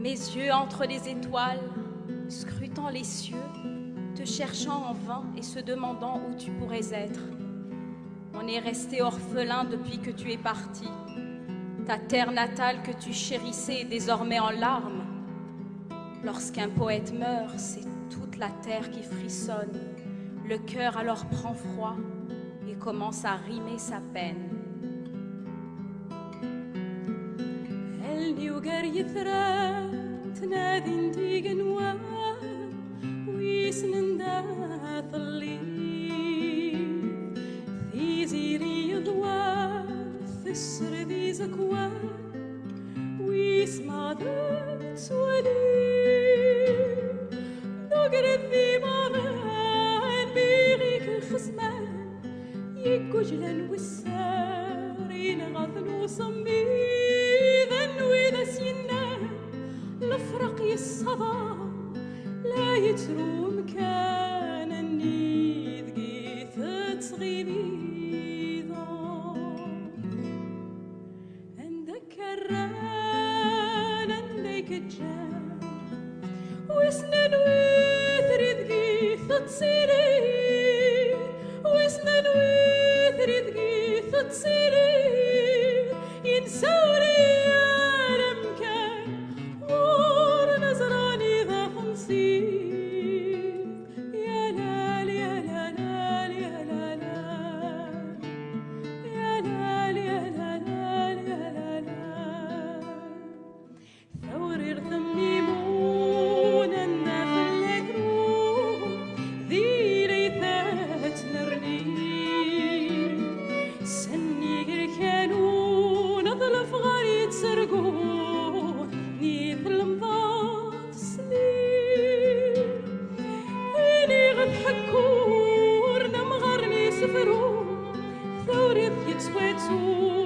les yeux entre les étoiles, scrutant les cieux, te cherchant en vain et se demandant où tu pourrais être. On est resté orphelin depuis que tu es parti. Ta terre natale que tu chérissais est désormais en larmes. Lorsqu'un poète meurt, c'est toute la terre qui frissonne. Le cœur alors prend froid et commence à rimer sa peine. يكجلن والسارين غثن وصميذا وإذا سينا الفرق يصدى لا يترو مكان النيذ قيث تصغيبيذا عندك الران عندك الجان وسنن وثرد قيث تصيري وسنن وثرد قيث تصيري ينسوري عالم كان غور نزراني ذا خمسين يا لال يا لال يا لال يا لال يا لال يا لال ثور ثميمون النفل يقرون ذي ريثات نرني سني كانوا نظلف غريد سرقون نيث المضات سنين إني غد حكور نمغرني سفرون ثوري يتسويتون